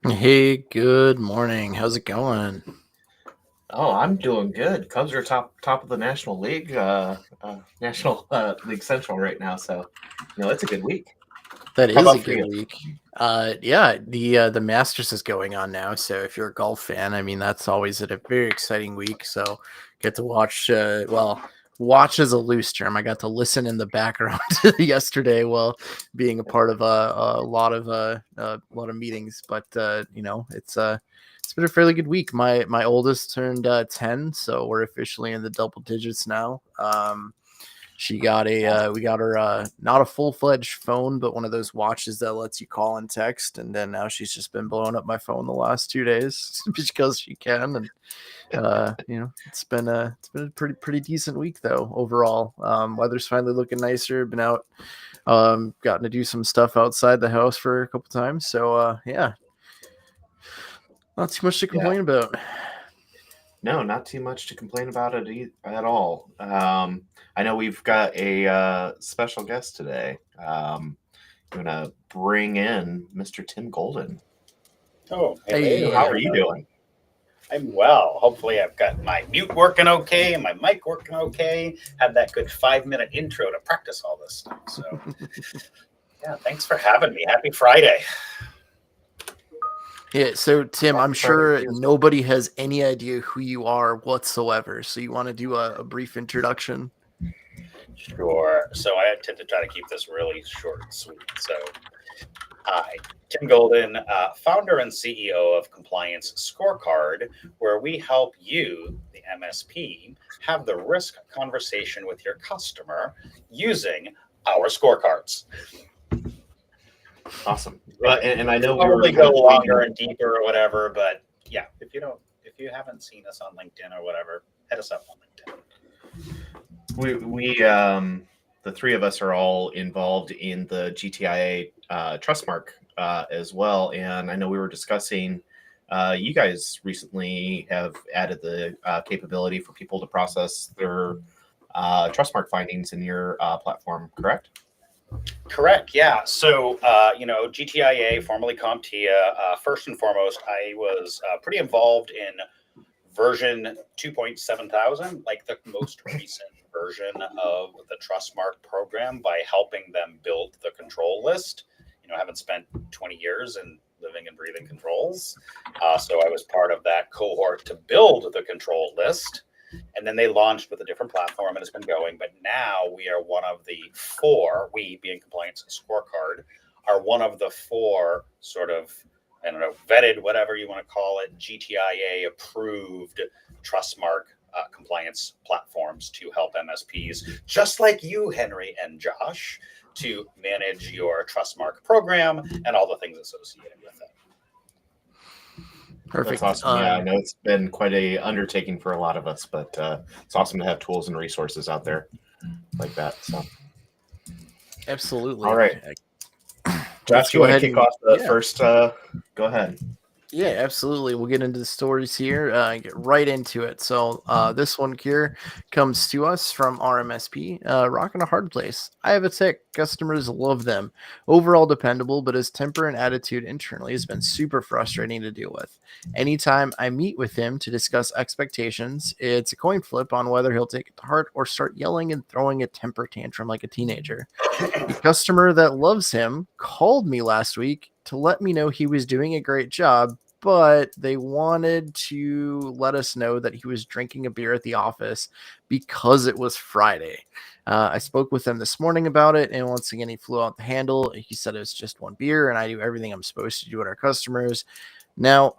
Hey, good morning. How's it going? Oh, I'm doing good. Cubs are top of the National League, National League Central right now. So, it's a good week. That How is a about for good you? week. Yeah, the Masters is going on now. So if you're a golf fan, I mean that's always a very exciting week. So get to watch. Watch is a loose term. I got to listen in the background yesterday while being a part of a lot of meetings. But it's been a fairly good week. My oldest turned 10, so we're officially in the double digits now. She got we got her not a full fledged phone, but one of those watches that lets you call and text. And then now she's just been blowing up my phone the last 2 days because she can. And it's been a pretty decent week though overall. Weather's finally looking nicer. Been out, gotten to do some stuff outside the house for a couple times. So yeah, not too much to Yeah, complain about. no, not too much to complain about at all. I know we've got a special guest today. I'm gonna bring in Mr. Tim Golden. Oh, Tim, hello, how Hey, are you everybody. doing? I'm well. Hopefully, I've got my mute working okay and my mic working okay. Had that good 5 minute intro to practice all this stuff. So, yeah, thanks for having me. Happy Friday. yeah, so Tim, I'm Happy Friday to sure you as well. nobody has any idea who you are whatsoever. So you want to do a brief introduction? Sure. So, I tend to try to keep this really short and sweet. So, hi, Tim Golden, founder and CEO of Compliance Scorecard, where we help you, the MSP, have the risk conversation with your customer using our scorecards. Awesome. And I know we were Probably kind go of longer talking. and deeper or whatever, but yeah, if you haven't seen us on LinkedIn or whatever, hit us up on LinkedIn. We the three of us are all involved in the GTIA Trustmark as well, and I know we were discussing. You guys recently have added the capability for people to process their Trustmark findings in your platform, correct? Correct. Yeah. So, GTIA, formerly CompTIA, first and foremost, I was pretty involved in version 2.7 thousand, like the most recent version of the Trustmark program, by helping them build the control list. Having spent 20 years in living and breathing controls. So I was part of that cohort to build the control list. And then they launched with a different platform and it's been going. But now we are one of the four, we being Compliance Scorecard, are one of the four sort of, I don't know, vetted, whatever you want to call it, GTIA approved Trustmark compliance platforms to help MSPs, just like you, Henry and Josh, to manage your Trustmark program and all the things associated with it. That's Perfect. awesome. Yeah, I know it's been quite a undertaking for a lot of us, but it's awesome to have tools and resources out there like that. So, all Absolutely. right, Let's Josh, you go want to ahead kick and off the yeah. first? Go ahead. Yeah, absolutely. We'll get into the stories here, get right into it. So, this one here comes to us from our MSP, Rockin' a Hard Place. I have a tech. Customers love them. Overall dependable, but his temper and attitude internally has been super frustrating to deal with. Anytime I meet with him to discuss expectations, it's a coin flip on whether he'll take it to heart or start yelling and throwing a temper tantrum like a teenager. A customer that loves him called me last week to let me know he was doing a great job, but they wanted to let us know that he was drinking a beer at the office because it was Friday. I spoke with him this morning about it, and once again, he flew out the handle. He said it was just one beer, and I do everything I'm supposed to do with our customers. Now,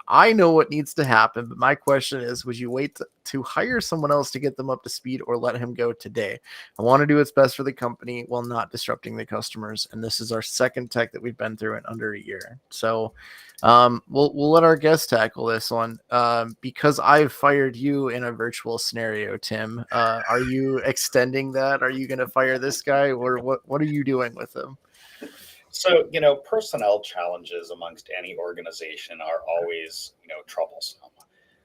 I know what needs to happen, but my question is, would you wait to hire someone else to get them up to speed or let him go today? I want to do what's best for the company while not disrupting the customers. And this is our second tech that we've been through in under a year. So we'll let our guest tackle this one. Because I've fired you in a virtual scenario, Tim. Are you extending that? Are you going to fire this guy, or what are you doing with him? So, personnel challenges amongst any organization are always, troublesome.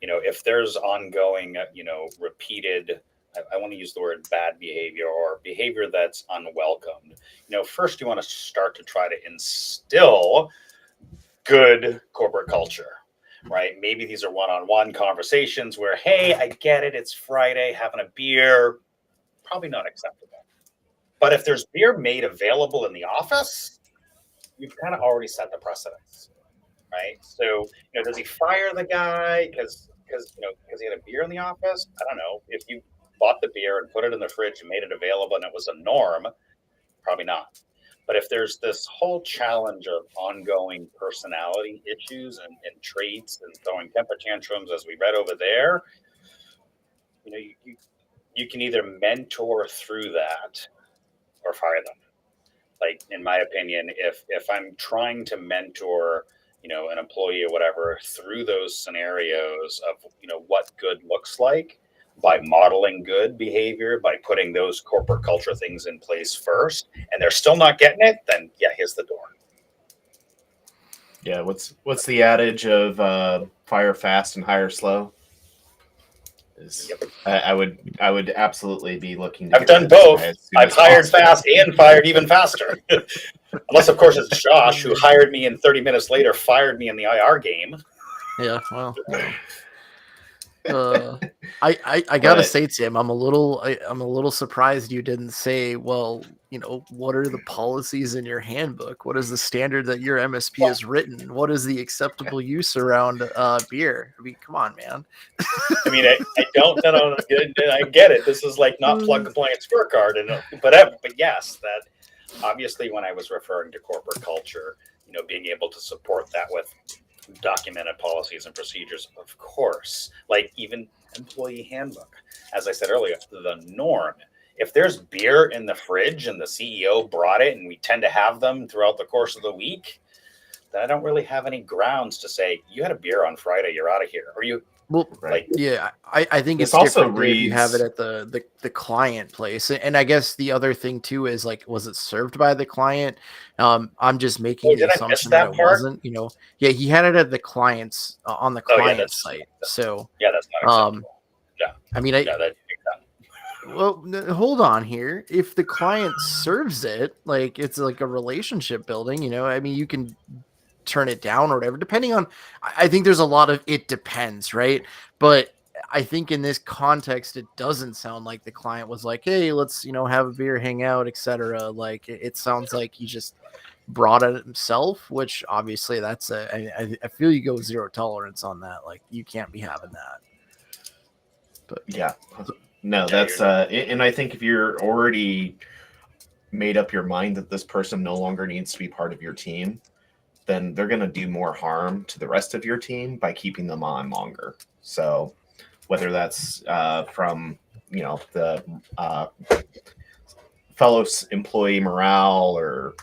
If there's ongoing, repeated, I want to use the word bad behavior or behavior that's unwelcomed. First you want to start to try to instill good corporate culture, right? Maybe these are one-on-one conversations where, hey, I get it, it's Friday, having a beer, probably not acceptable. But if there's beer made available in the office, you've kind of already set the precedence, right? So, does he fire the guy because he had a beer in the office? I don't know. If you bought the beer and put it in the fridge and made it available and it was a norm, probably not. But if there's this whole challenge of ongoing personality issues and traits and throwing temper tantrums, as we read over there, you can either mentor through that or fire them. Like, in my opinion, if I'm trying to mentor, an employee or whatever through those scenarios of, what good looks like by modeling good behavior, by putting those corporate culture things in place first, and they're still not getting it, then yeah, here's the door. Yeah. What's the adage of fire fast and hire slow? Yep. I would absolutely be looking to I've done get rid of this both. guy as soon I've as hired possible. fast and fired even faster. Unless, of course, it's Josh who hired me and 30 minutes later fired me in the IR game. Yeah, well, I gotta say, Tim, I'm a little surprised you didn't say, well, what are the policies in your handbook? What is the standard that your MSP has written? What is the acceptable use around beer? I mean, come on, man. I mean, I don't know. I get it. This is like not plug compliant scorecard, but yes, that obviously when I was referring to corporate culture, being able to support that with documented policies and procedures, of course, like even employee handbook. As I said earlier, the norm. If there's beer in the fridge and the CEO brought it and we tend to have them throughout the course of the week, then I don't really have any grounds to say, you had a beer on Friday, you're out of here. Or you, well, right. Yeah, I think it's also different if you have it at the client place. And I guess the other thing too is, like, was it served by the client? I'm just making the assumption that it wasn't. Yeah, he had it at the client's on the client site. So yeah, that's not acceptable. Yeah, I mean, well, hold on here. If the client serves it, like, it's like a relationship building, I mean, you can turn it down or whatever, depending on, I think there's a lot of, it depends, right? But I think in this context, it doesn't sound like the client was like, hey, let's, have a beer, hang out, etc. Like, it sounds like he just brought it himself, which obviously that's I feel you go zero tolerance on that. Like, you can't be having that. But yeah, no, that's and I think if you're already made up your mind that this person no longer needs to be part of your team, then they're going to do more harm to the rest of your team by keeping them on longer. So whether that's from the fellow employee morale or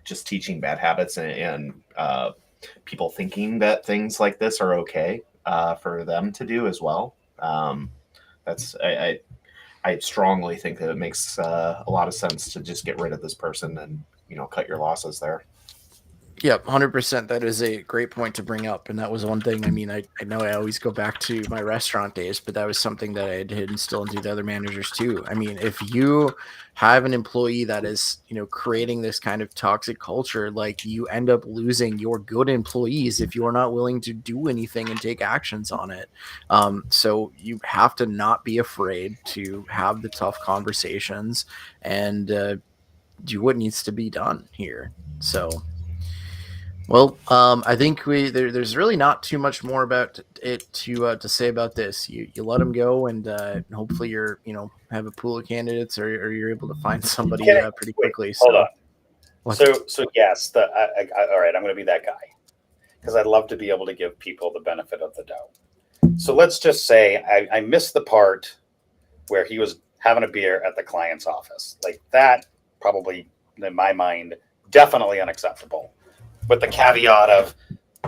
just teaching bad habits and people thinking that things like this are okay for them to do as well. That's I strongly think that it makes a lot of sense to just get rid of this person and cut your losses there. Yeah, 100%. That is a great point to bring up. And that was one thing. I mean, I know I always go back to my restaurant days, but that was something that I did instill into the other managers too. I mean, if you have an employee that is, creating this kind of toxic culture, like, you end up losing your good employees if you are not willing to do anything and take actions on it. So you have to not be afraid to have the tough conversations and do what needs to be done here. So. Well, I think there's really not too much more about it to say about this. You let them go, and hopefully you're have a pool of candidates, or you're able to find somebody pretty quickly. Hold on. What? So yes, all right. I'm going to be that guy because I'd love to be able to give people the benefit of the doubt. So let's just say I missed the part where he was having a beer at the client's office. Like, that probably, in my mind, definitely unacceptable. With the caveat of,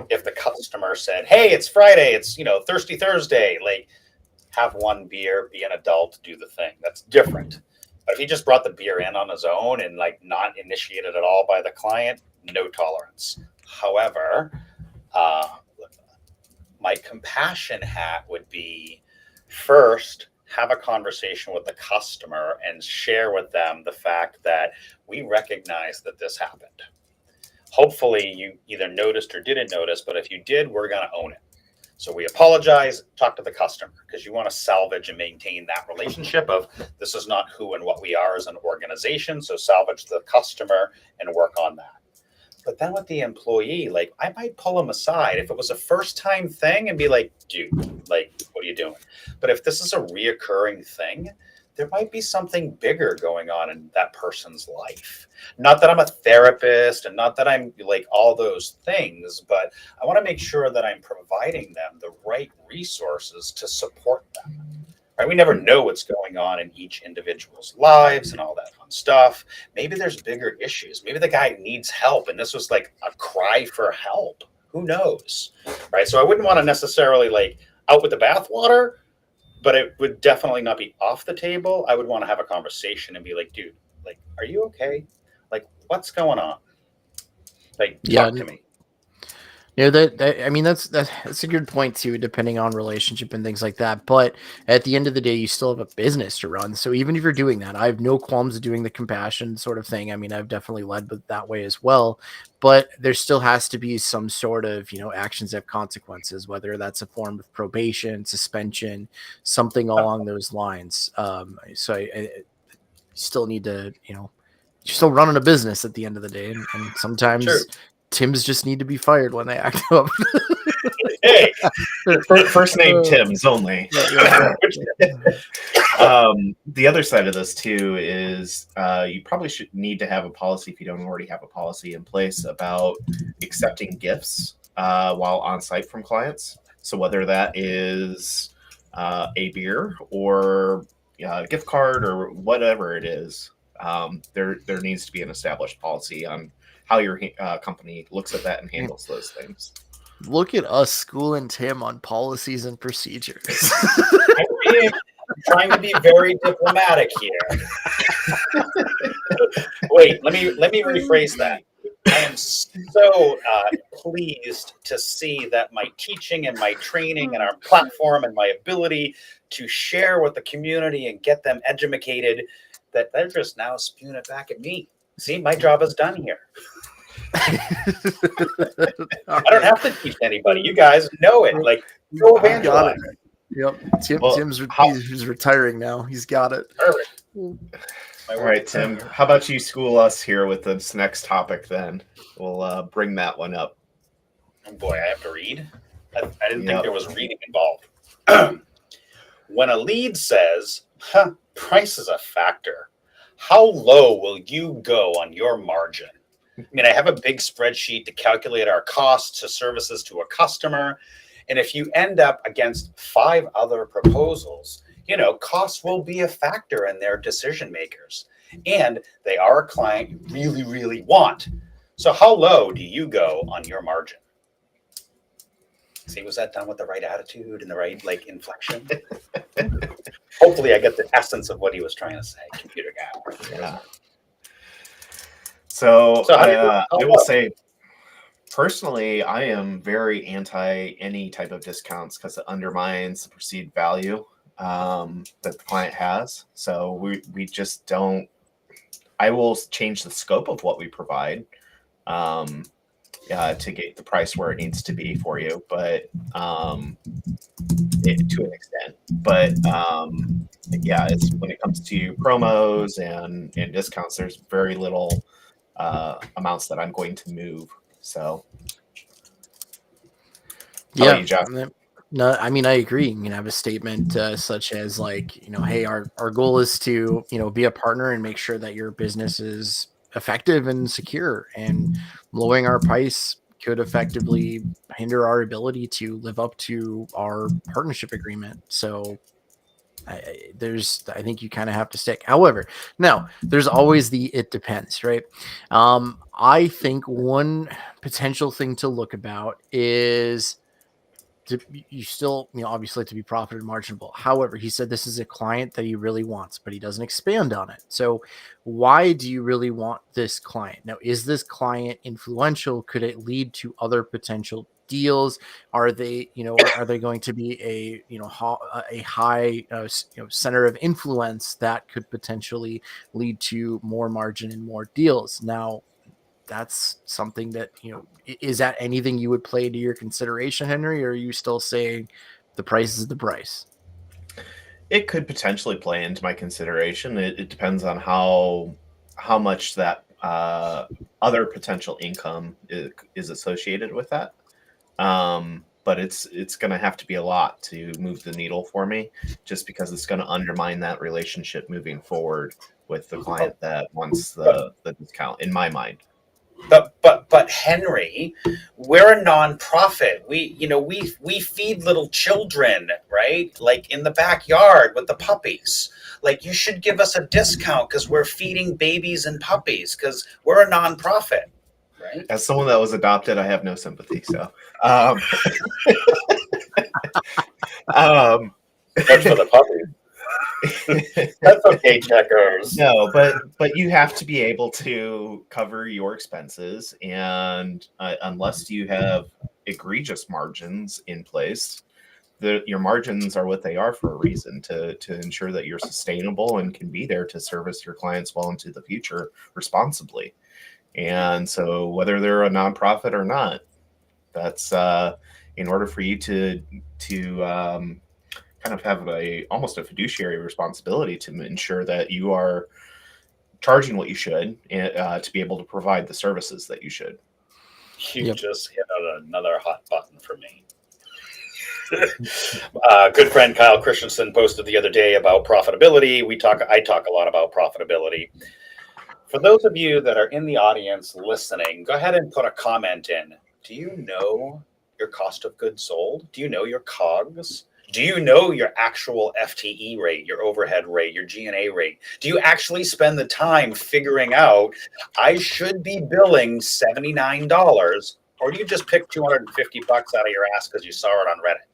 if the customer said, hey, it's Friday, it's, Thirsty Thursday, like, have one beer, be an adult, do the thing. That's different. But if he just brought the beer in on his own and, like, not initiated at all by the client, no tolerance. However, my compassion hat would be, first, have a conversation with the customer and share with them the fact that we recognize that this happened. Hopefully you either noticed or didn't notice, but if you did, we're going to own it. So we apologize, talk to the customer, because you want to salvage and maintain that relationship of this is not who and what we are as an organization. So salvage the customer and work on that. But then with the employee, like I might pull them aside if it was a first time thing and be like, dude, like, what are you doing? But if this is a reoccurring thing, there might be something bigger going on in that person's life. Not that I'm a therapist and not that I'm like all those things, but I want to make sure that I'm providing them the right resources to support them. Right? We never know what's going on in each individual's lives and all that fun stuff. Maybe there's bigger issues. Maybe the guy needs help and this was like a cry for help. Who knows? Right? So I wouldn't want to necessarily like out with the bathwater, but it would definitely not be off the table. I would want to have a conversation and be like, dude, like, are you okay? Like, what's going on? Like, talk to me. Yeah, I mean that's a good point too, depending on relationship and things like that. But at the end of the day, you still have a business to run. So even if you're doing that, I have no qualms doing the compassion sort of thing. I mean, I've definitely led with that way as well. But there still has to be some sort of actions that have consequences, whether that's a form of probation, suspension, something along those lines. So I still need to you're still running a business at the end of the day, and sometimes. True. Tims just need to be fired when they act up. Hey, first name Tims only. The other side of this too is you probably should need to have a policy if you don't already have a policy in place about accepting gifts while on site from clients. So whether that is a beer or a gift card or whatever it is, there needs to be an established policy on how your company looks at that and handles those things. Look at us schooling Tim on policies and procedures. I'm trying to be very diplomatic here. Wait, let me rephrase that. I am so pleased to see that my teaching and my training and our platform and my ability to share with the community and get them educated, that they're just now spewing it back at me. See, my job is done here. I don't have to teach anybody. You guys know it. Like, go evangelize. Yep. Tim's he's retiring now. He's got it. Perfect. All right, Tim. How about you school us here with this next topic then? We'll bring that one up. Oh boy, I have to read? I didn't think there was reading involved. When a lead says, price is a factor, how low will you go on your margin? I mean, I have a big spreadsheet to calculate our costs of services to a customer. And if you end up against 5 other proposals, costs will be a factor in their decision makers. And they are a client you really, really want. So how low do you go on your margin? See, was that done with the right attitude and the right inflection? Hopefully I get the essence of what he was trying to say, computer guy. Yeah. So I will say, personally, I am very anti any type of discounts because it undermines the perceived value that the client has. So we just don't. I will change the scope of what we provide to get the price where it needs to be for you, but to an extent. But it's when it comes to promos and discounts, there's very little amounts that I'm going to move. So, how about you, Jeff? No, I mean, I agree. You can have a statement such as hey, our goal is to, be a partner and make sure that your business is effective and secure, and lowering our price could effectively hinder our ability to live up to our partnership agreement. So I think you kind of have to stick. However, now there's always it depends, right? I think one potential thing to look about is you still, obviously to be profit and marginable. However, he said this is a client that he really wants, but he doesn't expand on it. So why do you really want this client? Now, is this client influential? Could it lead to other potential deals? Are they, are they going to be a high, center of influence that could potentially lead to more margin and more deals? Now, that's something that, is that anything you would play to your consideration, Henry, or are you still saying the price is the price? It could potentially play into my consideration. It depends on how much that other potential income is associated with that. But it's going to have to be a lot to move the needle for me, just because it's going to undermine that relationship moving forward with the client that wants the discount, in my mind. But Henry, we're a nonprofit. We feed little children, right? Like in the backyard with the puppies. Like you should give us a discount because we're feeding babies and puppies because we're a nonprofit, right? As someone that was adopted, I have no sympathy. So, um, That's for the puppies. That's okay, checkers. No, but you have to be able to cover your expenses, and unless you have egregious margins in place, your margins are what they are for a reason, to ensure that you're sustainable and can be there to service your clients well into the future responsibly. And so, whether they're a nonprofit or not, that's in order for you to kind of have almost a fiduciary responsibility to ensure that you are charging what you should, to be able to provide the services that you should. You just hit on another hot button for me. Good friend Kyle Christensen posted the other day about profitability. I talk a lot about profitability. For those of you that are in the audience listening, go ahead and put a comment in. Do you know your cost of goods sold? Do you know your COGS? Do you know your actual FTE rate, your overhead rate, your G&A rate? Do you actually spend the time figuring out, I should be billing $79, or do you just pick $250 out of your ass because you saw it on Reddit?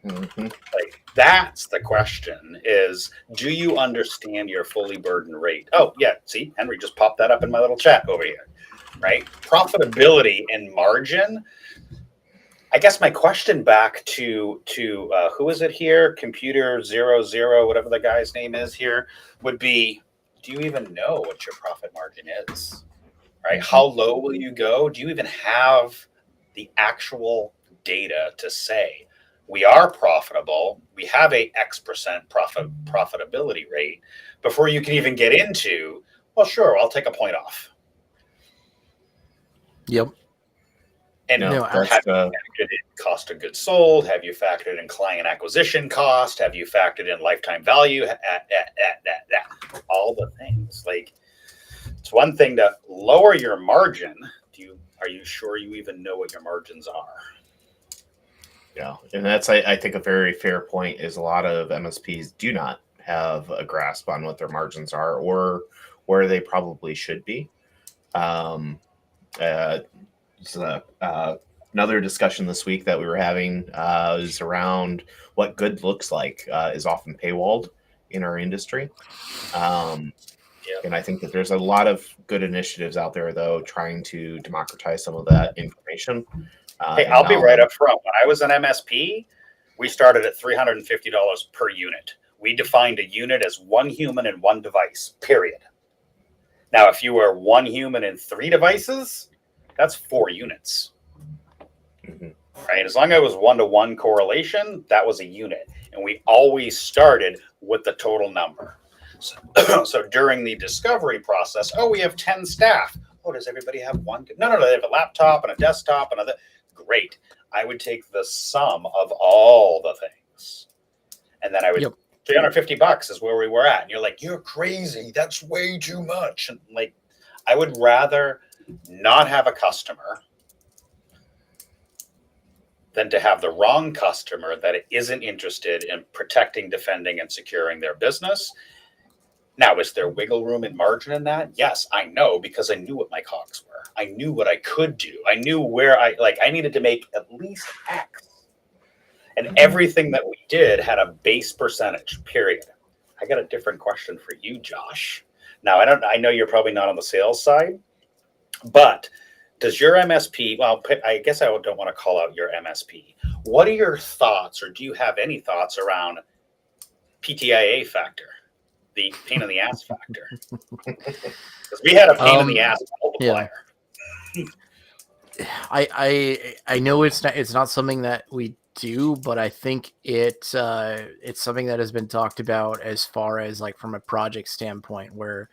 Mm-hmm. Like, that's the question, is do you understand your fully burdened rate? Oh, yeah, see, Henry just popped that up in my little chat over here, right? Profitability and margin. I guess my question back to who is it here? Computer 00, whatever the guy's name is here, would be, do you even know what your profit margin is? Right? How low will you go? Do you even have the actual data to say we are profitable, we have a X% profitability rate before you can even get into, well, sure, I'll take a point off. Yep. And have you factored in cost of goods sold? Have you factored in client acquisition cost? Have you factored in lifetime value? All the things. Like, it's one thing to lower your margin. Are you sure you even know what your margins are? Yeah, and that's I think a very fair point. Is a lot of MSPs do not have a grasp on what their margins are or where they probably should be. Another discussion this week that we were having is around what good looks like is often paywalled in our industry. And I think that there's a lot of good initiatives out there, though, trying to democratize some of that information. Hey, I'll be right up front. When I was an MSP, we started at $350 per unit. We defined a unit as one human and one device, period. Now, if you were one human and 3 devices, that's 4 units. Mm-hmm. Right? As long as it was 1-to-1 correlation, that was a unit. And we always started with the total number. So during the discovery process, we have 10 staff. Oh, does everybody have one? No, they have a laptop and a desktop and other. Great. I would take the sum of all the things. And then I would, $350 is where we were at. And you're like, you're crazy. That's way too much. And like, I would rather not have a customer than to have the wrong customer that isn't interested in protecting, defending, and securing their business. Now, is there wiggle room and margin in that? Yes, I know, because I knew what my COGS were. I knew what I could do. I knew where I needed to make at least X. And everything that we did had a base percentage, period. I got a different question for you, Josh. Now, I know you're probably not on the sales side, but does your MSP, well, I guess I don't want to call out your MSP. What are your thoughts, or do you have any thoughts around PTIA factor? the pain in the ass factor. Because we had a pain in the ass multiplier. Yeah. I know it's not something that we do, but I think it's something that has been talked about as far as like from a project standpoint, where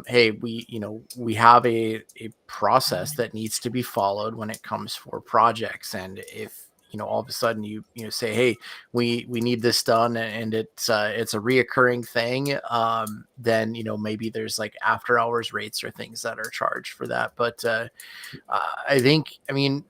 hey, we have a process that needs to be followed when it comes for projects, and if all of a sudden you say, hey, we need this done, and it's a reoccurring thing, then maybe there's like after hours rates or things that are charged for that. But I mean,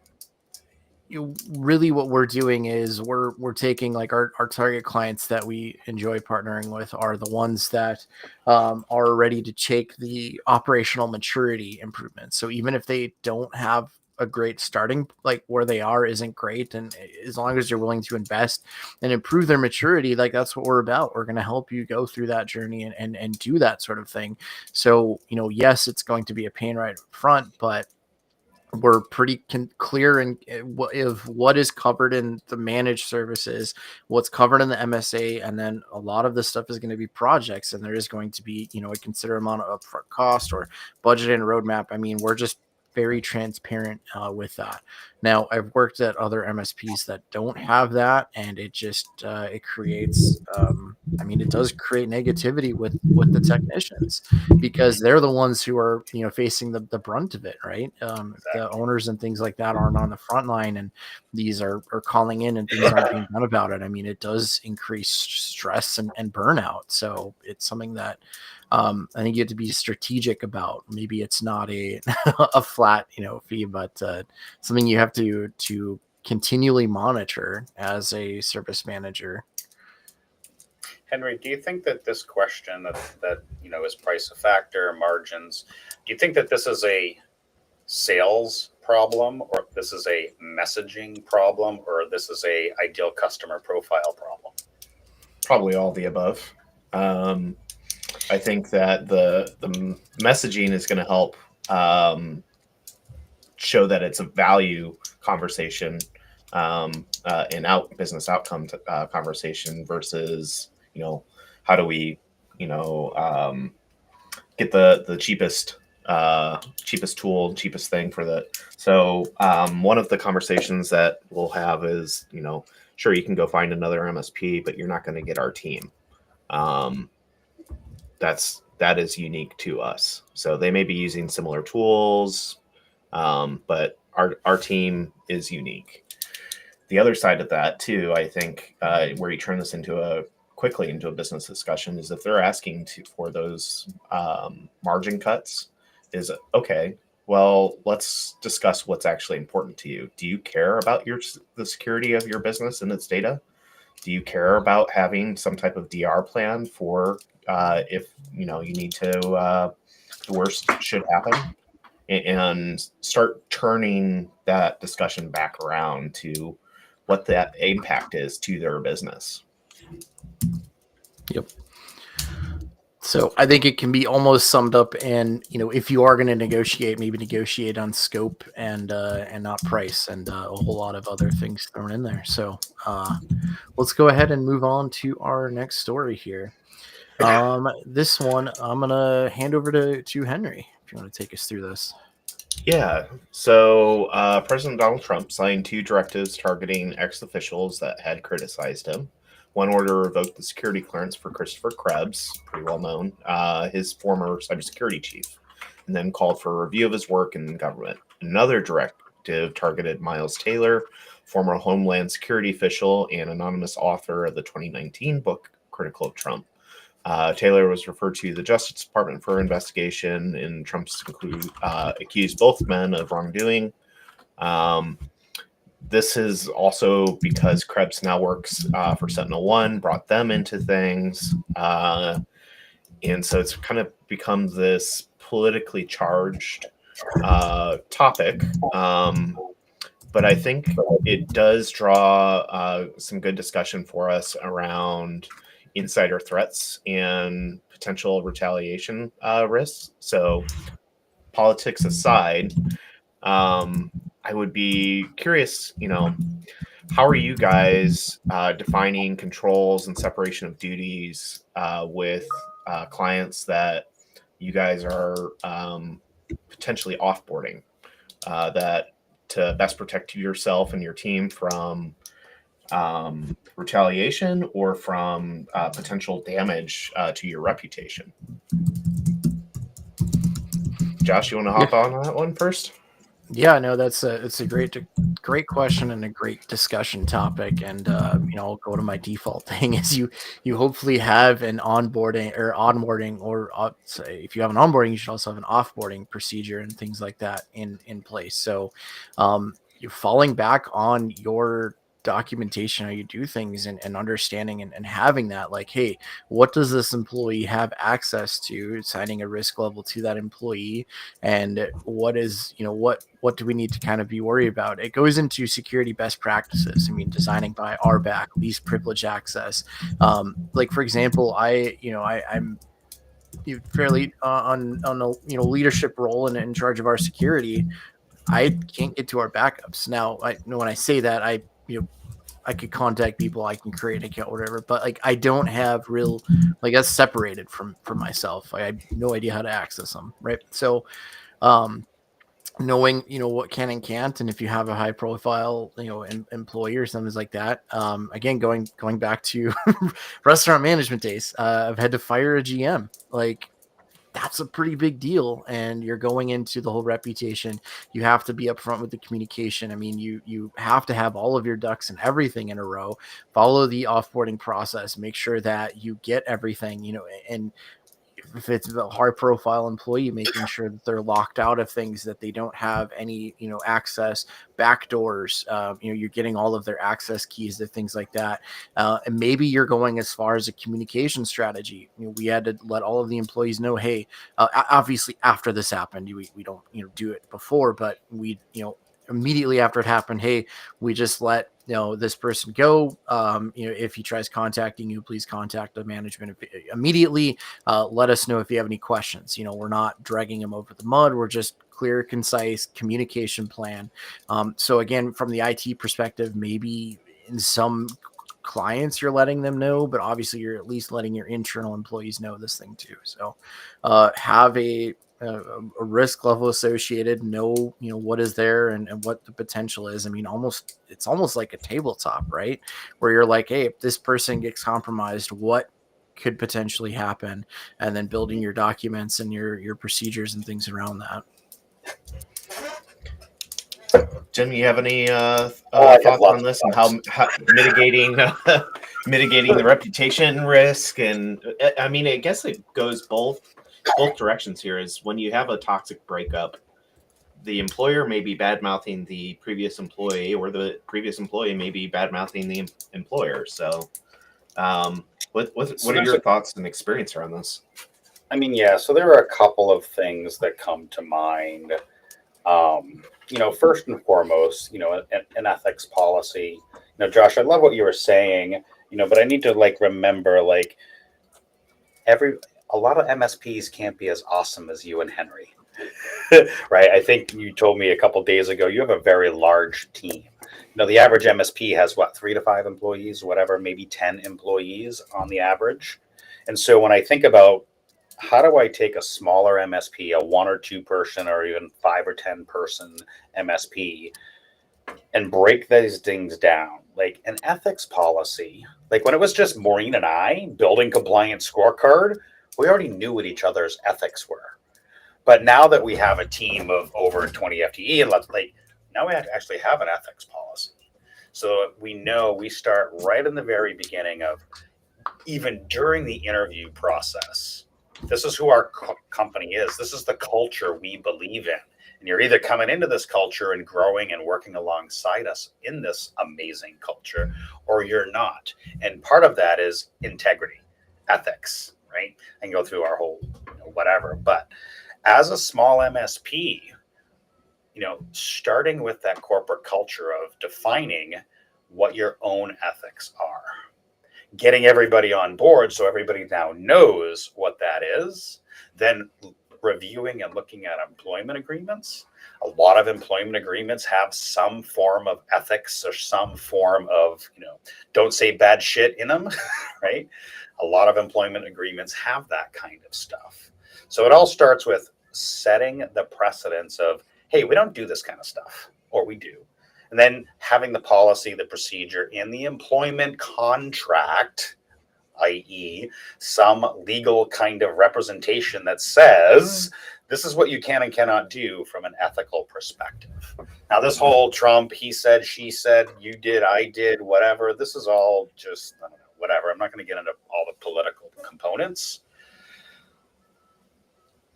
really what we're doing is we're taking like our target clients that we enjoy partnering with are the ones that are ready to take the operational maturity improvements. So even if they don't have a great starting, like where they are isn't great, and as long as you're willing to invest and improve their maturity, like that's what we're about. We're going to help you go through that journey and do that sort of thing. So yes, it's going to be a pain right up front, but we're pretty clear in of what is covered in the managed services, what's covered in the MSA, and then a lot of this stuff is going to be projects, and there is going to be a considerable amount of upfront cost or budget and roadmap. I mean, we're just very transparent with that. Now, I've worked at other MSPs that don't have that, and it just it creates. It does create negativity with the technicians, because they're the ones who are facing the brunt of it, right? The owners and things like that aren't on the front line, and these are calling in and things aren't being done about it. I mean, it does increase stress and burnout. So it's something that I think you have to be strategic about. Maybe it's not a a flat fee, but something you have to continually monitor as a service manager. Henry, do you think that this question that is price a factor, margins, do you think that this is a sales problem, or this is a messaging problem, or this is a ideal customer profile problem? Probably all the above. I think that the messaging is going to help show that it's a value conversation, an business outcome conversation versus how do we get the cheapest tool, cheapest thing for that. So one of the conversations that we'll have is sure, you can go find another MSP, but you're not going to get our team. That is unique to us. So they may be using similar tools, but our team is unique. The other side of that too, I think, where you turn this quickly into a business discussion, is if they're asking for those margin cuts, is okay. Well, let's discuss what's actually important to you. Do you care about the security of your business and its data? Do you care about having some type of DR plan for if you need to, the worst should happen? And start turning that discussion back around to what that impact is to their business. Yep. So I think it can be almost summed up in, if you are going to negotiate, maybe negotiate on scope and not price, and a whole lot of other things thrown in there. So let's go ahead and move on to our next story here. This one I'm going to hand over to Henry, if you want to take us through this. Yeah. So President Donald Trump signed 2 directives targeting ex-officials that had criticized him. One order revoked the security clearance for Christopher Krebs, pretty well known, his former cybersecurity chief, and then called for a review of his work in government. Another directive targeted Miles Taylor, former Homeland Security official and anonymous author of the 2019 book Critical of Trump. Taylor was referred to the Justice Department for investigation, and Trump's accused both men of wrongdoing. This is also because Krebs now works for SentinelOne, brought them into things. And so it's kind of become this politically charged topic. But I think it does draw some good discussion for us around insider threats and potential retaliation risks. So politics aside, I would be curious, how are you guys defining controls and separation of duties with clients that you guys are potentially offboarding that to best protect yourself and your team from retaliation or from potential damage to your reputation? Josh, you want to hop on that one first? Yeah, no, it's a great question and a great discussion topic. And I'll go to my default thing is you hopefully have an onboarding or say if you have an onboarding, you should also have an offboarding procedure and things like that in place. So you're falling back on your documentation, how you do things, and understanding and having that, like, hey, what does this employee have access to, assigning a risk level to that employee, and what is, what do we need to kind of be worried about? It goes into security best practices. I mean, designing by RBAC, least privilege access. Like for example, I'm fairly on a leadership role and in charge of our security. I can't get to our backups now. I know when I say that, I could contact people, I can create an account, whatever, but like I don't have real, like, that's separated from myself. I have no idea how to access them, right? So um knowing what can and can't, and if you have a high profile employee or something like that, again, going back to restaurant management days, I've had to fire a GM. Like, that's a pretty big deal, and you're going into the whole reputation. You have to be upfront with the communication. I mean, you have to have all of your ducks and everything in a row. Follow the offboarding process, make sure that you get everything, and if it's a high profile employee, making sure that they're locked out of things, that they don't have any access backdoors. You're getting all of their access keys to things like that. And maybe you're going as far as a communication strategy. We had to let all of the employees know, hey, obviously after this happened, we don't do it before, but we immediately after it happened, hey, we just let this person go. If he tries contacting you, please contact the management immediately. Let us know if you have any questions. We're not dragging him over the mud. We're just clear, concise communication plan. So again, from the IT perspective, maybe in some clients you're letting them know, but obviously you're at least letting your internal employees know this thing too. So have a risk level associated, know what is there, and what the potential is. I mean, it's almost like a tabletop, right, where you're like, hey, if this person gets compromised, what could potentially happen, and then building your documents and your procedures and things around that. Jim, you have any thoughts on this and how mitigating mitigating the reputation risk? And I mean, I guess it goes both directions here. Is when you have a toxic breakup, the employer may be bad mouthing the previous employee, or the previous employee may be bad mouthing the employer. So, what are your thoughts and experience around this? I mean, yeah. So there are a couple of things that come to mind. First and foremost, an ethics policy. Josh, I love what you were saying. But I need to remember a lot of MSPs can't be as awesome as you and Henry. Right? I think you told me a couple of days ago you have a very large team. The average MSP has 3 to 5 employees, whatever, maybe 10 employees on the average. And so when I think about how do I take a smaller MSP, a 1 or 2 person, or even 5 or 10 person MSP, and break these things down? Like an ethics policy, like when it was just Maureen and I building compliance scorecard, we already knew what each other's ethics were. But now that we have a team of over 20 FTE, and now we have to actually have an ethics policy. So we know we start right in the very beginning of, even during the interview process, this is who our company is. This is the culture we believe in. And you're either coming into this culture and growing and working alongside us in this amazing culture, or you're not. And part of that is integrity, ethics, right? And go through our whole whatever. But as a small MSP, starting with that corporate culture of defining what your own ethics are, getting everybody on board so everybody now knows what that is, then reviewing and looking at employment agreements. A lot of employment agreements have some form of ethics or some form of, don't say bad shit in them, right? A lot of employment agreements have that kind of stuff. So it all starts with setting the precedence of, hey, we don't do this kind of stuff, or we do. And then having the policy, the procedure in the employment contract, i.e., some legal kind of representation that says this is what you can and cannot do from an ethical perspective. Now, this whole Trump, he said, she said, you did, I did, whatever, this is all just, I don't know, whatever. I'm not going to get into all the political components.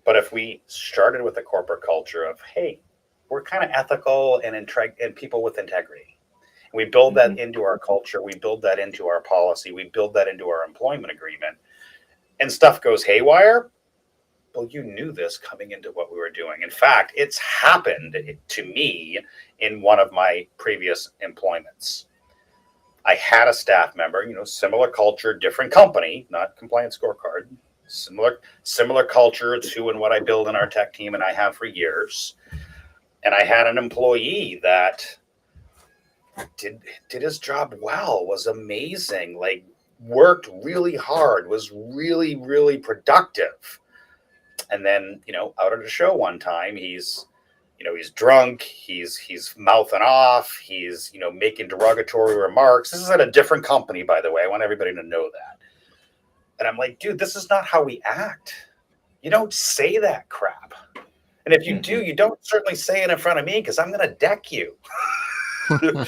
But if we started with a corporate culture of, hey, we're kind of ethical and people with integrity, we build that into our culture, we build that into our policy, we build that into our employment agreement, and stuff goes haywire, well, you knew this coming into what we were doing. In fact, it's happened to me in one of my previous employments. I had a staff member, similar culture, different company, not compliance scorecard, similar culture to and what I build in our tech team and I have for years. And I had an employee that did his job well, was amazing, like worked really hard, was really, really productive. And then, out at a show one time, he's drunk, he's mouthing off, he's, making derogatory remarks. This is at a different company, by the way. I want everybody to know that. And I'm like, dude, this is not how we act. You don't say that crap. And if you do, you don't certainly say it in front of me because I'm going to deck you. And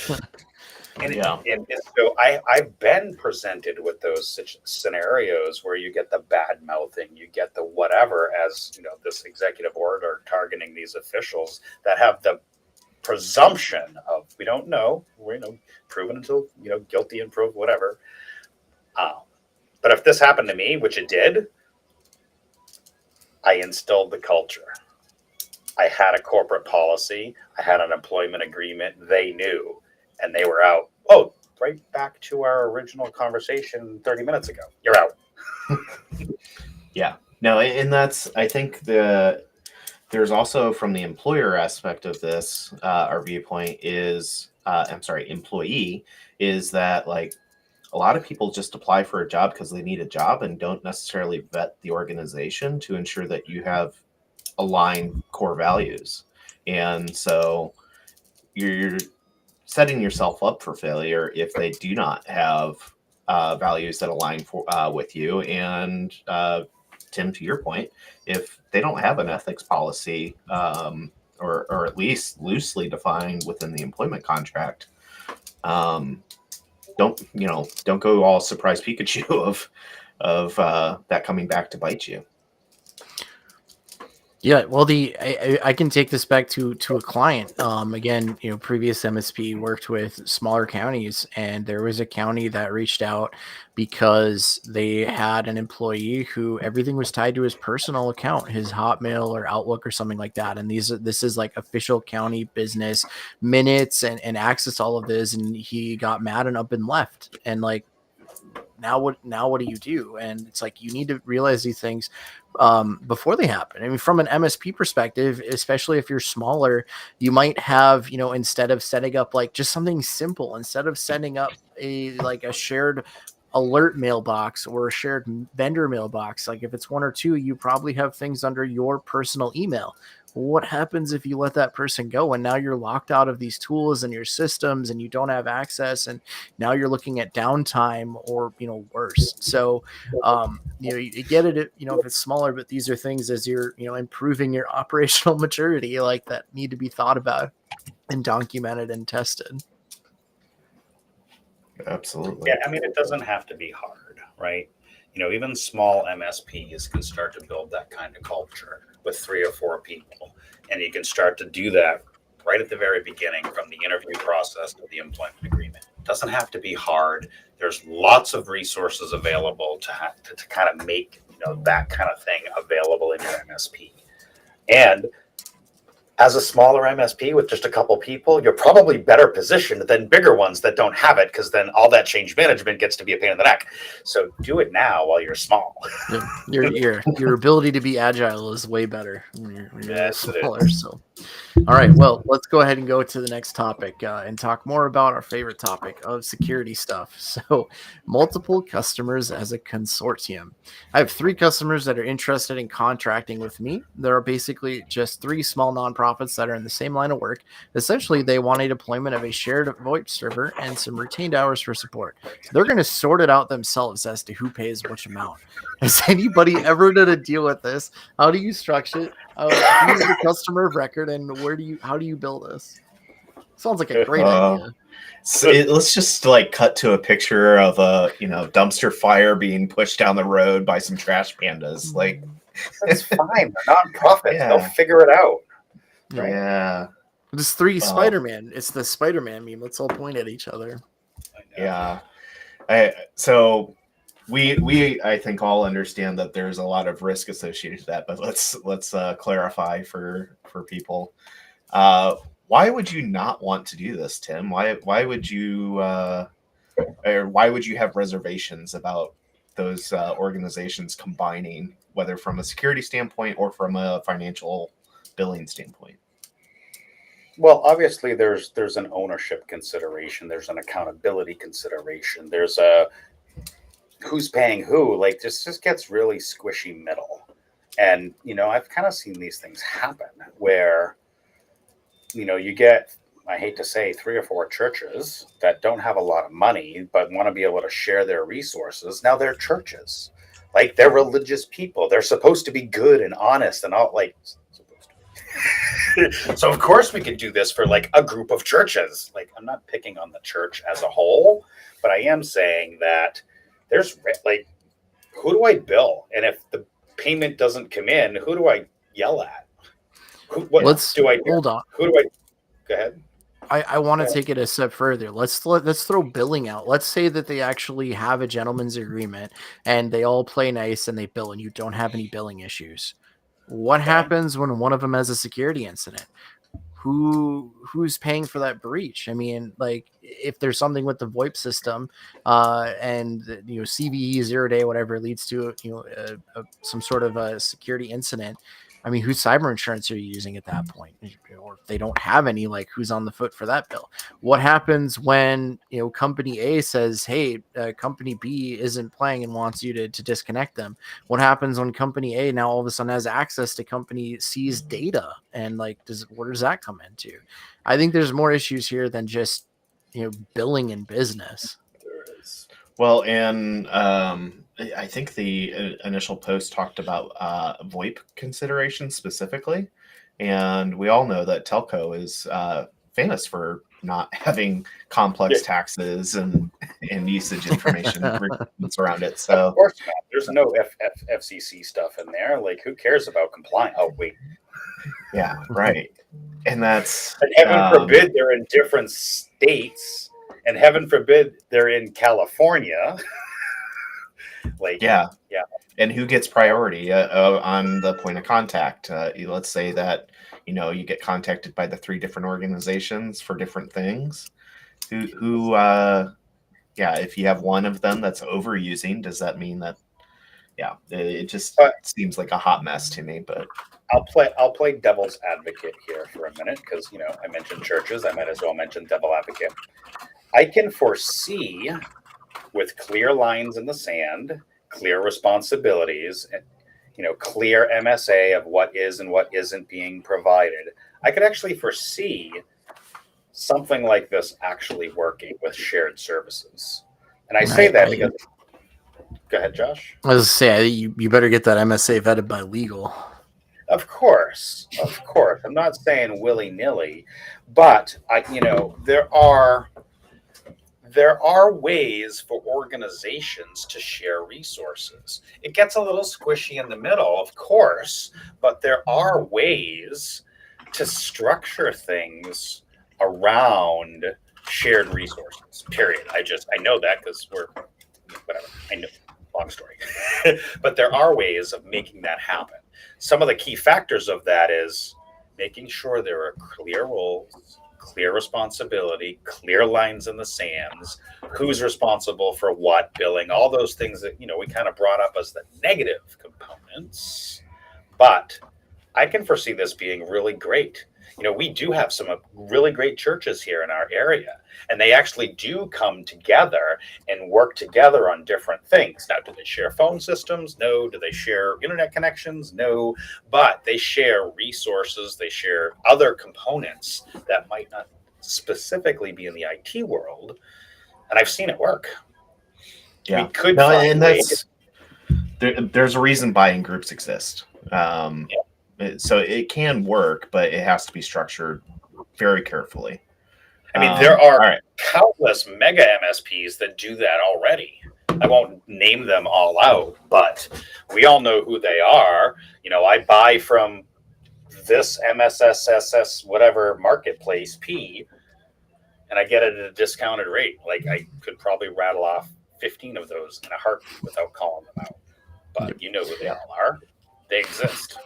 so I've been presented with those scenarios where you get the bad mouthing, you get the whatever, as this executive order targeting these officials that have the presumption of we don't know, we're proven until guilty and proved, whatever. But if this happened to me, which it did, I instilled the culture. I had a corporate policy. I had an employment agreement. They knew, and they were out. Oh, right back to our original conversation 30 minutes ago. You're out. Yeah. No, and that's, I think there's also from the employer aspect of this, our viewpoint is, employee, is that like a lot of people just apply for a job because they need a job and don't necessarily vet the organization to ensure that you have aligned core values. And so you're setting yourself up for failure if they do not have values that align with you. And Tim, to your point, if they don't have an ethics policy or at least loosely defined within the employment contract, don't go all surprise Pikachu of that coming back to bite you. Yeah, well, I can take this back to a client. Again, previous MSP worked with smaller counties, and there was a county that reached out because they had an employee who everything was tied to his personal account, his Hotmail or Outlook or something like that. And this is like official county business minutes and access to all of this. And he got mad and up and left. And like, now what do you do? And it's like, you need to realize these things before they happen. I mean, from an MSP perspective, especially if you're smaller, you might have, instead of setting up like just something simple, instead of setting up a shared alert mailbox or a shared vendor mailbox, like if it's one or two, you probably have things under your personal email. What happens if you let that person go and now you're locked out of these tools and your systems and you don't have access, and now you're looking at downtime or worse. So you get it, if it's smaller, but these are things as you're improving your operational maturity, like that need to be thought about and documented and tested. Absolutely. Yeah, I mean, it doesn't have to be hard, right? Even small MSPs can start to build that kind of culture with 3 or 4 people. And you can start to do that right at the very beginning, from the interview process to the employment agreement. It doesn't have to be hard. There's lots of resources available to kind of make that kind of thing available in your MSP. And as a smaller MSP with just a couple people, you're probably better positioned than bigger ones that don't have it, because then all that change management gets to be a pain in the neck. So do it now while you're small. Your ability to be agile is way better when you're Yes, smaller. So All right, well, let's go ahead and go to the next topic and talk more about our favorite topic of security stuff. So, multiple customers as a consortium. I have 3 customers that are interested in contracting with me. There are basically just 3 small nonprofits that are in the same line of work. Essentially, they want a deployment of a shared VoIP server and some retained hours for support. So, they're going to sort it out themselves as to who pays which amount. Has anybody ever done a deal with this? How do you structure it? Who's the customer of record, and how do you build this? Sounds like a great idea. So let's just like cut to a picture of a dumpster fire being pushed down the road by some trash pandas. Like, That's fine. They're nonprofits. Yeah. They'll figure it out. Right? yeah, There's 3 Spider-Man. It's the Spider-Man meme. Let's all point at each other. yeah. So we I think all understand that there's a lot of risk associated with that, but let's clarify for people. Why would you not want to do this, Tim? Why would you or why would you have reservations about those organizations combining, whether from a security standpoint or from a financial billing standpoint? Well, obviously, there's an ownership consideration. There's an accountability consideration. There's a who's paying who. Like, this just gets really squishy middle. And, I've kind of seen these things happen where, you get, I hate to say, 3 or 4 churches that don't have a lot of money, but want to be able to share their resources. Now they're churches. Like, they're religious people. They're supposed to be good and honest and all, like, so of course we could do this for like a group of churches. Like, I'm not picking on the church as a whole, but I am saying that there's like, who do I bill? And if the payment doesn't come in, who do I yell at? Do I hold on. Who do I go ahead? I want to take it a step further. Let's throw billing out. Let's say that they actually have a gentleman's agreement and they all play nice and they bill and you don't have any billing issues. What happens when one of them has a security incident? Who's paying for that breach? I mean, like, if there's something with the VoIP system, and CVE 0-day whatever leads to some sort of a security incident. I mean, whose cyber insurance are you using at that point? Or if they don't have any, like, who's on the foot for that bill? What happens when company A says, "Hey, company B isn't playing and wants you to disconnect them"? What happens when company A now all of a sudden has access to company C's data? And like, where does that come into? I think there's more issues here than just billing and business. There is. Well, and I think the initial post talked about VoIP considerations specifically, and we all know that telco is famous for not having complex taxes and usage information around it. So of course not. There's no FCC stuff in there. Like, who cares about compliance? Oh wait, yeah, right. And that's and heaven forbid they're in different states, and heaven forbid they're in California. Like, yeah. And who gets priority on the point of contact? Let's say that you get contacted by the 3 different organizations for different things. Who if you have one of them that's overusing, does that mean that? Yeah, it just seems like a hot mess to me. But I'll play devil's advocate here for a minute because I mentioned churches. I might as well mention devil advocate. I can foresee, with clear lines in the sand, clear responsibilities, and clear MSA of what is and what isn't being provided, I could actually foresee something like this actually working with shared services. And I say that because, go ahead, Josh. I was going to say, you better get that MSA vetted by legal. Of course. I'm not saying willy-nilly, but there are ways for organizations to share resources. It gets a little squishy in the middle, of course, but there are ways to structure things around shared resources, period. I know that because whatever, I know, long story. But there are ways of making that happen. Some of the key factors of that is making sure there are clear roles, clear responsibility, clear lines in the sands, who's responsible for what, billing, all those things that, we kind of brought up as the negative components. But I can foresee this being really great. we do have some really great churches here in our area, and they actually do come together and work together on different things. Now, do they share phone systems? No. Do they share internet connections? No. But they share resources. They share other components that might not specifically be in the IT world. And I've seen it work. Yeah. We could no, find and ways. there's a reason buying groups exist. So it can work, but it has to be structured very carefully. I mean, there are all right. countless mega MSPs that do that already. I won't name them all out, but we all know who they are. I buy from this MSSSS whatever marketplace P, and I get it at a discounted rate. Like, I could probably rattle off 15 of those in a heartbeat without calling them out. But you know who they all are. They exist.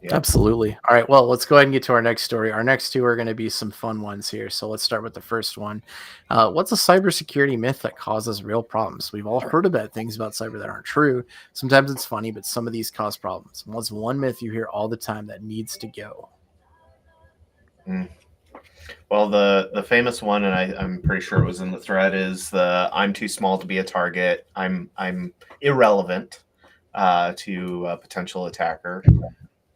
Yeah. Absolutely. All right. Well, let's go ahead and get to our next story. Our next two are going to be some fun ones here. So let's start with the first one. What's a cybersecurity myth that causes real problems? We've all heard about things about cyber that aren't true. Sometimes it's funny, but some of these cause problems. What's one myth you hear all the time that needs to go? Well, the famous one, and I'm pretty sure it was in the thread, is the I'm too small to be a target. I'm irrelevant to a potential attacker.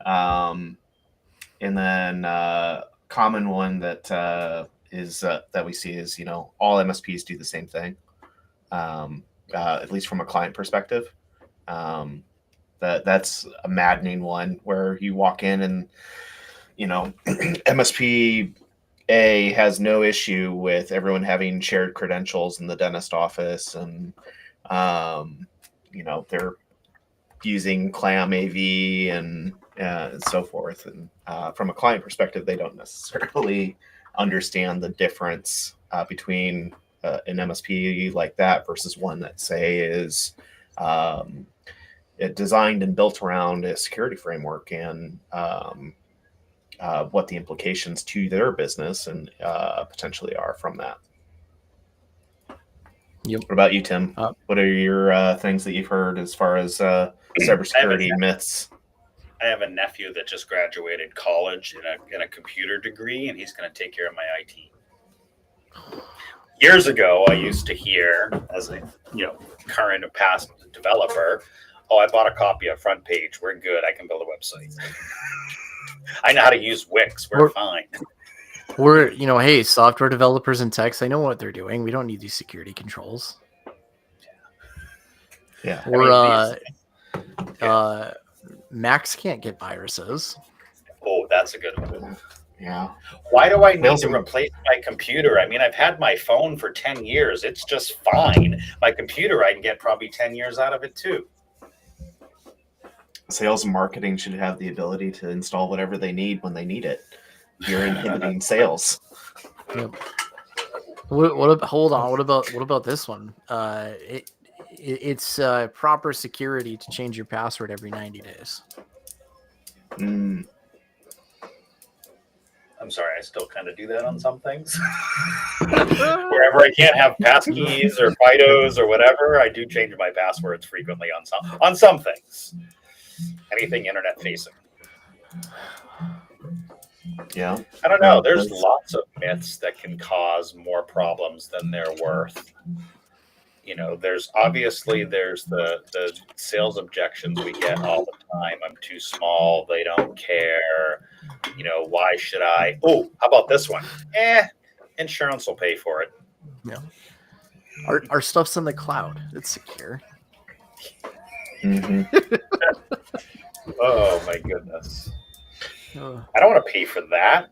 And then common one that is that we see is all MSPs do the same thing, at least from a client perspective. That's a maddening one where you walk in and MSP A has no issue with everyone having shared credentials in the dentist office, and they're using CLAM AV and so forth. And from a client perspective, they don't necessarily understand the difference between an MSP like that versus one that, say, is designed and built around a security framework and what the implications to their business and potentially are from that. Yep. What about you, Tim? What are your things that you've heard as far as cybersecurity myths? I have a nephew that just graduated college in a computer degree, and he's going to take care of my IT. Years ago, I used to hear, as a current and past developer, I bought a copy of Front Page. We're good. I can build a website. I know how to use Wix. We're fine. We're, hey, software developers and techs, they know what they're doing. We don't need these security controls. Yeah. Or Macs can't get viruses. Oh, that's a good one. Yeah. Why do I need to replace my computer? I mean, I've had my phone for 10 years. It's just fine. My computer, I can get probably 10 years out of it too. Sales and marketing should have the ability to install whatever they need when they need it. You're inhibiting sales. Yep. Hold on. What about this one? It's proper security to change your password every 90 days. I'm sorry, I still kind of do that on some things. Wherever I can't have passkeys or FIDOs or whatever, I do change my passwords frequently on some things. Anything internet facing. Yeah. I don't know. There's lots of myths that can cause more problems than they're worth. There's the sales objections we get all the time. I'm too small. They don't care. Why should I? Oh, how about this one? Insurance will pay for it. Yeah. Our stuff's in the cloud. It's secure. Mm-hmm. Oh my goodness. I don't want to pay for that.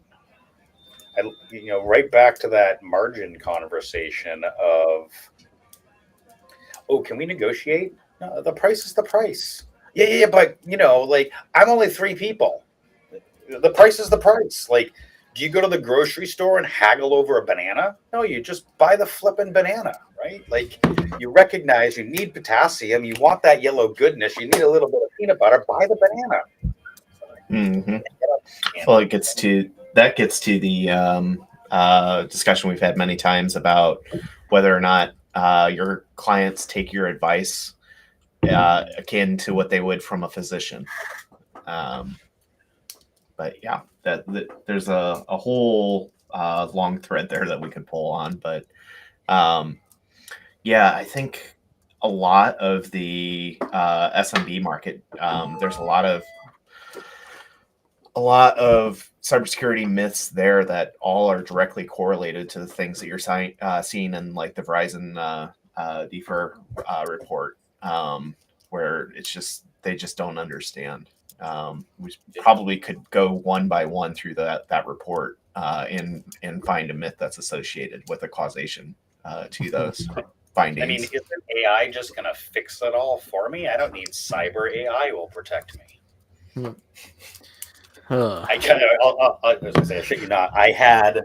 Right back to that margin conversation of, can we negotiate? No, the price is the price. Yeah, but I'm only 3 people. The price is the price. Like, do you go to the grocery store and haggle over a banana? No, you just buy the flipping banana, right? Like, you recognize you need potassium, you want that yellow goodness, you need a little bit of peanut butter, buy the banana. Mm-hmm. Well, that gets to the discussion we've had many times about whether or not your clients take your advice akin to what they would from a physician. but yeah, there's a whole long thread there that we could pull on. But yeah, I think a lot of the SMB market, there's a lot of cybersecurity myths there that all are directly correlated to the things that you're seeing in like the Verizon defer report, where it's just they just don't understand. We probably could go one by one through that report and find a myth that's associated with a causation to those findings. I mean, isn't AI just going to fix it all for me? I don't need cyber AI will protect me. I kind of, I was gonna say, I shit you not. I had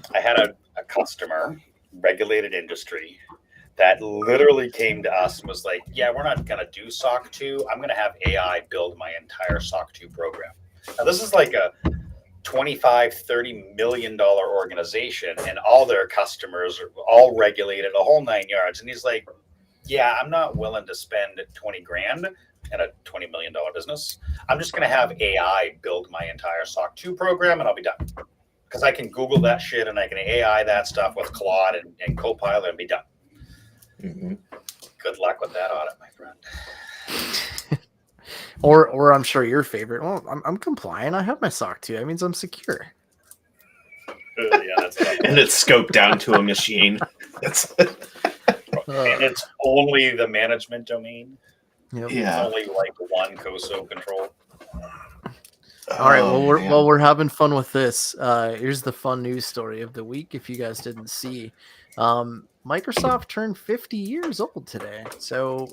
a customer, regulated industry, that literally came to us and was like, "Yeah, we're not gonna do SOC 2. I'm gonna have AI build my entire SOC 2 program." Now, this is like a $25-30 million organization, and all their customers are all regulated, a whole 9 yards. And he's like, "Yeah, I'm not willing to spend 20 grand in a $20 million business. I'm just going to have AI build my entire SOC 2 program and I'll be done. Because I can Google that shit and I can AI that stuff with Claude and Copilot and be done." Mm-hmm. Good luck with that audit, my friend. Or I'm sure your favorite. Well, I'm compliant. I have my SOC 2. That means I'm secure. Yeah, that's and it's scoped down to a machine. And it's only the management domain. Yep. Yeah. It's only like one COSO control. All right. Well, we're having fun with this. Here's the fun news story of the week. If you guys didn't see, Microsoft turned 50 years old today. So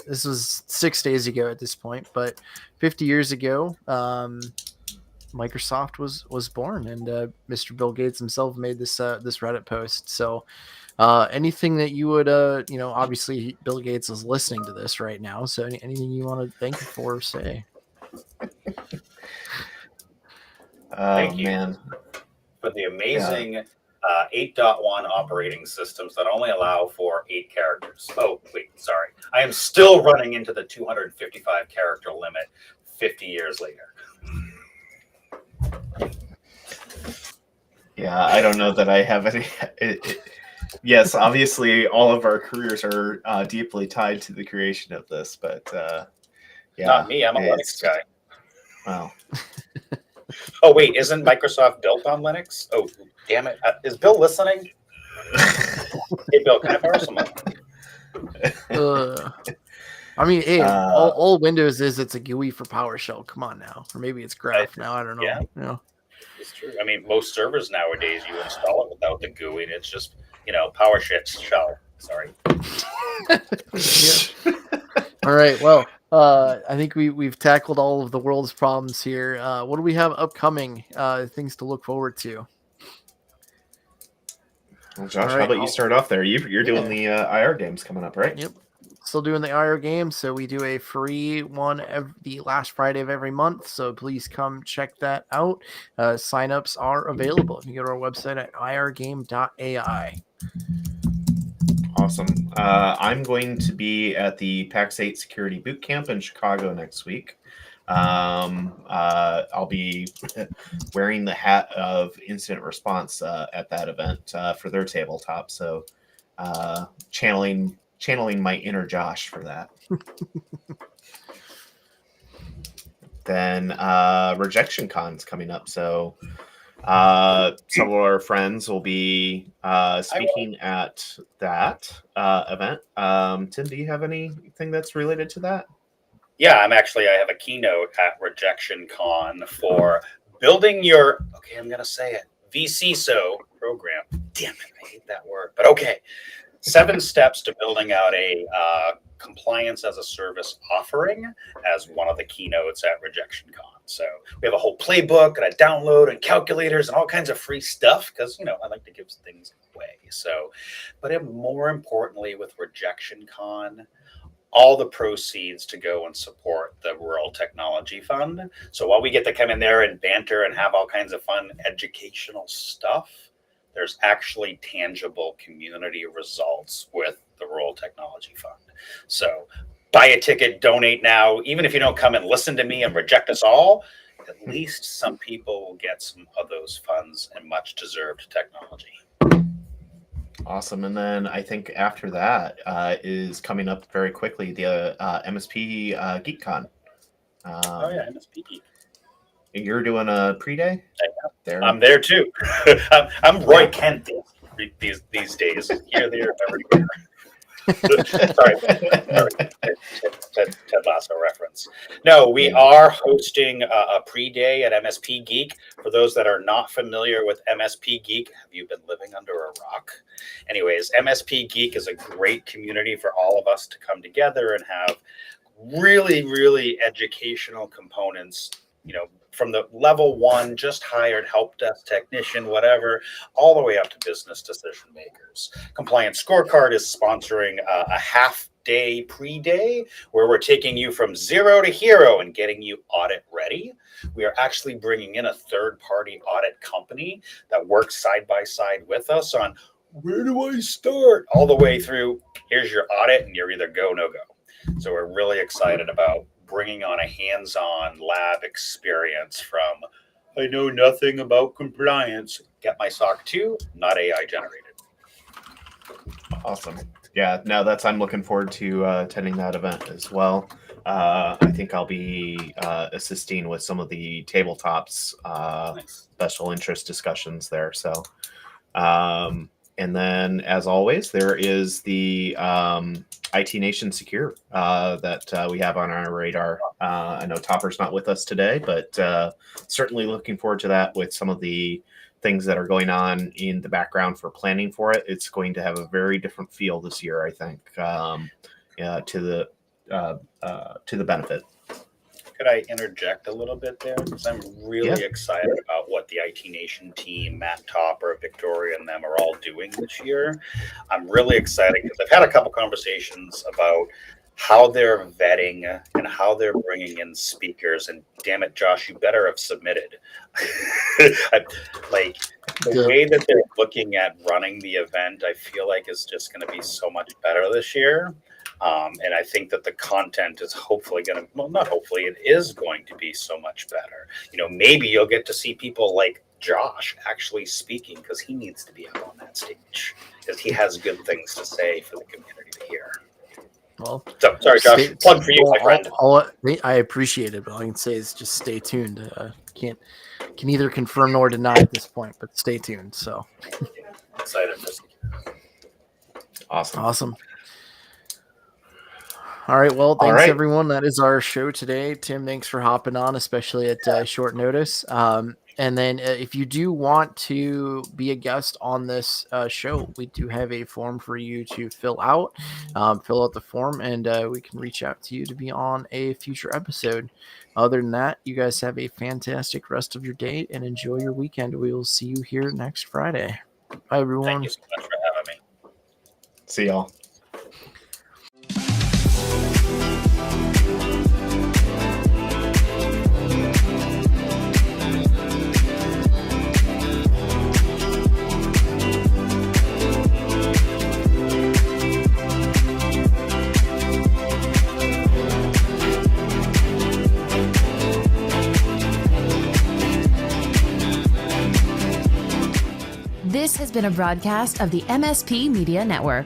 this was 6 days ago at this point, but 50 years ago, Microsoft was born, and Mr. Bill Gates himself made this Reddit post. So anything that you would obviously Bill Gates is listening to this right now. So anything you want to thank him for or say? Thank you man. for the amazing 8.1 operating systems that only allow for 8 characters. Oh, wait, sorry. I am still running into the 255 character limit 50 years later. Yeah, I don't know that I have any. Yes, obviously, all of our careers are deeply tied to the creation of this, but yeah. Not me. I'm a Linux guy. Wow. Oh, wait, isn't Microsoft built on Linux? Oh, damn it. Is Bill listening? Hey, Bill, can I borrow some money? I mean, hey, all Windows it's a GUI for PowerShell. Come on now. Or maybe it's Graph now. I don't know. Yeah. You know. It's true. I mean, most servers nowadays, you install it without the GUI, and it's just, PowerShell. Sorry. All right. Well, I think we've tackled all of the world's problems here. What do we have upcoming? Things to look forward to. Well, Josh, how about you start off there? You're doing the IR games coming up, right? Yep. Still doing the IR games. So we do a free one the last Friday of every month. So please come check that out. Signups are available. You can go to our website at irgame.ai. Awesome. I'm going to be at the PAX 8 Security Boot Camp in Chicago next week. I'll be wearing the hat of incident response at that event for their tabletop. So channeling my inner Josh for that. Then Rejection Con's coming up. So some of our friends will be speaking at that event. Tim, do you have anything that's related to that? Yeah, I have a keynote at Rejection Con for building your, I'm going to say it, VCSO program. Damn it, I hate that word, but okay. 7 steps to building out a compliance as a service offering as one of the keynotes at Rejection Con. So we have a whole playbook and a download and calculators and all kinds of free stuff because, I like to give things away. So, but more importantly with Rejection Con, all the proceeds to go and support the Rural Technology Fund. So while we get to come in there and banter and have all kinds of fun educational stuff, there's actually tangible community results with the Rural Technology Fund. So buy a ticket, donate now. Even if you don't come and listen to me and reject us all, at least some people will get some of those funds and much deserved technology. Awesome. And then I think after that is coming up very quickly, the MSP GeekCon. MSP Geek. You're doing a pre-day? There. I'm there too. I'm Roy Kent these days. Here, there, everywhere. Sorry. Ted Lasso reference. No, we are hosting a pre-day at MSP Geek. For those that are not familiar with MSP Geek, have you been living under a rock? Anyways, MSP Geek is a great community for all of us to come together and have really, really educational components, from the level 1, just hired help desk technician, whatever, all the way up to business decision makers. Compliance Scorecard is sponsoring a half-day pre-day where we're taking you from zero to hero and getting you audit ready. We are actually bringing in a third-party audit company that works side by side with us on where do I start, all the way through here's your audit and you're either go, no go. So we're really excited about bringing on a hands-on lab experience from, I know nothing about compliance, get my SOC 2, not AI generated. Awesome. Yeah, no, I'm looking forward to attending that event as well. I think I'll be assisting with some of the tabletops, nice. Special interest discussions there. So, and then as always, there is the IT Nation Secure that we have on our radar. I know Topper's not with us today, but certainly looking forward to that with some of the things that are going on in the background for planning for it. It's going to have a very different feel this year, I think, to the benefit. Could I interject a little bit there? Because I'm really excited about what the IT Nation team, Matt Topper, Victoria, and them are all doing this year. I'm really excited because I've had a couple conversations about how they're vetting and how they're bringing in speakers. And damn it, Josh, you better have submitted. Like the way that they're looking at running the event, I feel like is just going to be so much better this year. And I think that the content is hopefully going to, well, not hopefully, it is going to be so much better. Maybe you'll get to see people like Josh actually speaking because he needs to be up on that stage because he has good things to say for the community to hear. Well, so sorry, Josh. Plug for you, my friend. I appreciate it, but all I can say is just stay tuned. Can neither confirm nor deny at this point, but stay tuned. So excited for this. Awesome. All right. Well, thanks everyone. That is our show today. Tim, thanks for hopping on, especially at short notice. And then if you do want to be a guest on this show, we do have a form for you to fill out. Fill out the form and we can reach out to you to be on a future episode. Other than that, you guys have a fantastic rest of your day and enjoy your weekend. We will see you here next Friday. Bye, everyone. Thank you so much for having me. See y'all. This has been a broadcast of the MSP Media Network.